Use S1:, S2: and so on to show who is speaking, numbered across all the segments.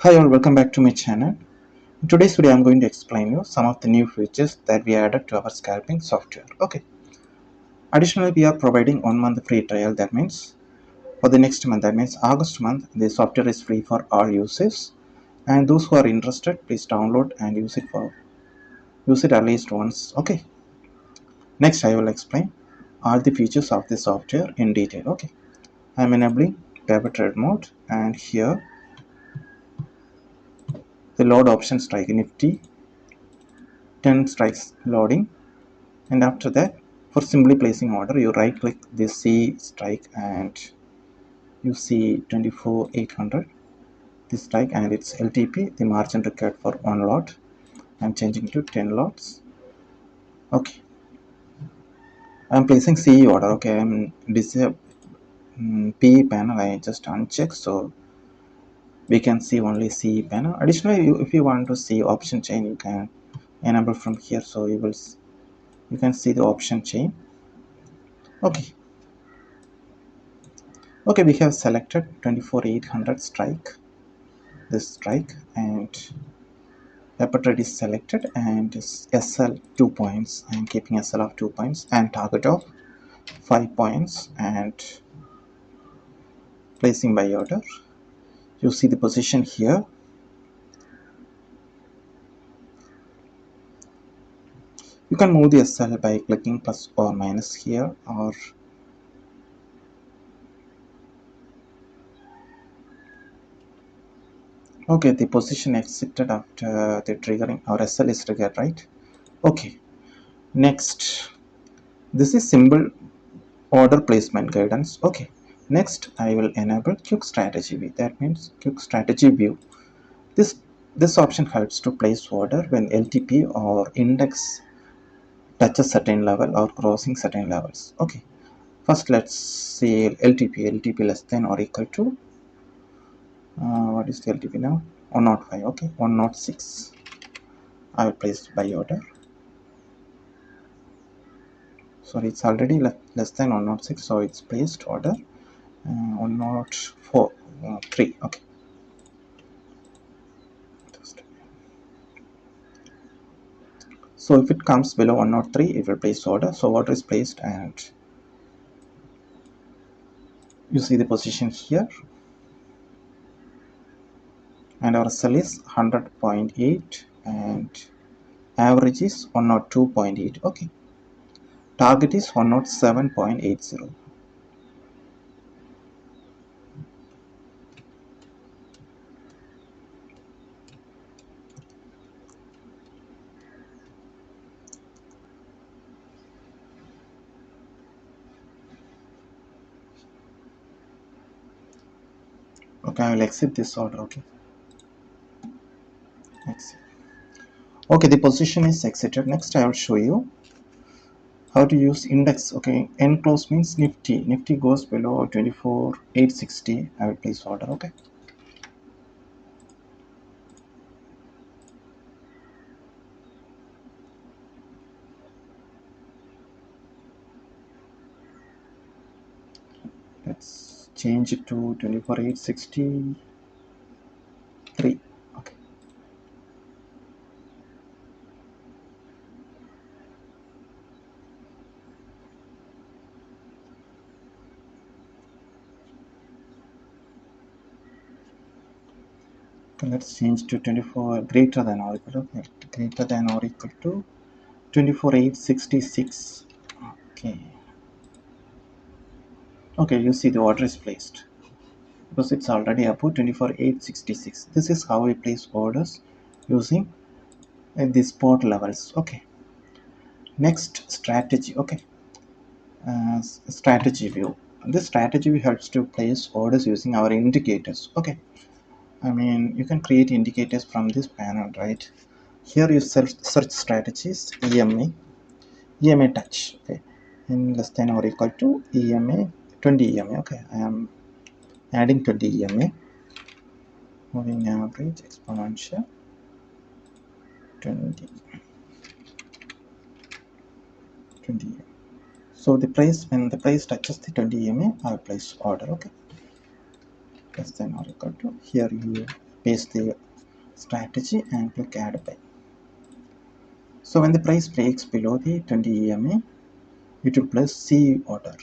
S1: Hi all, welcome back to my channel. In today's video I'm going to explain you some of the new features that we added to our scalping software. Okay. Additionally, we are providing 1 month free trial. That means for the next month, that means August month, the software is free for all users. And those who are interested, please download and use it at least once. Okay. Next I will explain all the features of the software in detail. Okay. I'm enabling paper trade mode, and here the load option strike Nifty 10 strikes loading. And after that, for simply placing order, you right click this C strike and you see 24,800 this strike, and it's LTP, the margin required for one lot. I'm changing to 10 lots. Okay, I'm placing CE order. Okay, I'm disable PE panel. I just uncheck so we can see only CE panel. Additionally, if you want to see option chain, you can enable from here, so you can see the option chain. Okay. Okay, we have selected 24,800 strike, this strike, and paper trade is selected, and SL 2 points. I am keeping SL of 2 points and target of 5 points and placing buy order. You see the position here. You can move the SL by clicking plus or minus here, or okay, the position exited after the triggering, or SL is triggered, right? Okay, next, this is symbol order placement guidance. Okay, next I will enable quick strategy view. That means quick strategy view. This option helps to place order when LTP or index touches certain level or crossing certain levels. Okay, first let's see LTP less than or equal to what is the LTP now? 105. Okay, 106. I will place buy order. Sorry, it's already less than 106, so it's placed order. 104, 3. Okay. So if it comes below 103, it will place order. So order is placed, and you see the position here. And our sell is 100.8 and average is 102.8. Okay. Target is 107.80. Okay, I will exit this order. Okay. Exit. Okay, the position is exited. Next, I will show you how to use index. Okay, end close means Nifty goes below 24,860. I will place order. Okay. Let's change it to 24,863. Okay. Okay, let's change to 24 greater than or equal to 24,866. Okay. Okay, you see the order is placed because it's already above 24,866. This is how we place orders using the spot levels. Okay. Next, strategy. Okay. Strategy view. This strategy view helps to place orders using our indicators. Okay. I mean, you can create indicators from this panel, right? Here you search strategies, EMA touch. Okay, in less than or equal to EMA 20 EMA. Okay, I am adding 20 EMA. Moving average exponential 20 EMA. So the price, when the price touches the 20 EMA, I will place order. Okay, less than or equal to, here you paste the strategy and click add buy. So when the price breaks below the 20 EMA, it will place C order.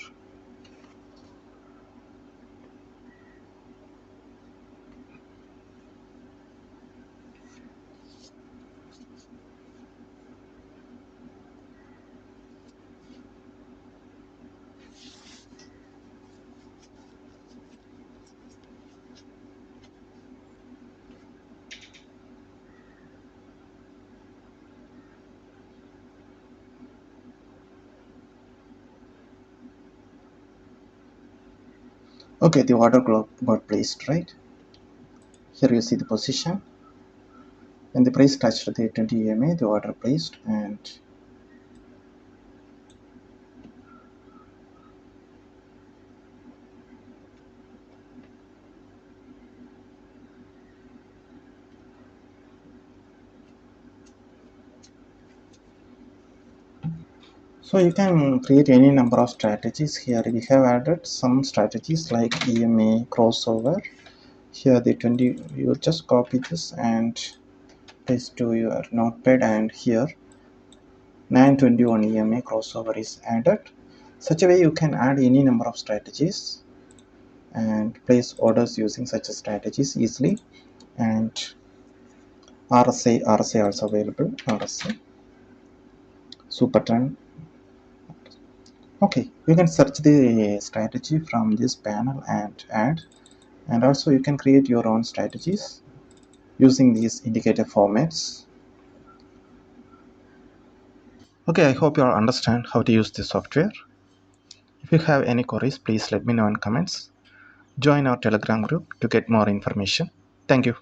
S1: Okay, the order got placed, right? Here you see the position. When the price touched the 20 EMA, the order placed, and so you can create any number of strategies. Here we have added some strategies like EMA crossover. Here the 20, you just copy this and paste to your notepad, and here 921 EMA crossover is added. Such a way you can add any number of strategies and place orders using such strategies easily. And RSA also available. RSA super trend. Okay, you can search the strategy from this panel and add, and also you can create your own strategies using these indicator formats. Okay, I hope you all understand how to use this software. If you have any queries, please let me know in comments. Join our Telegram group to get more information. Thank you.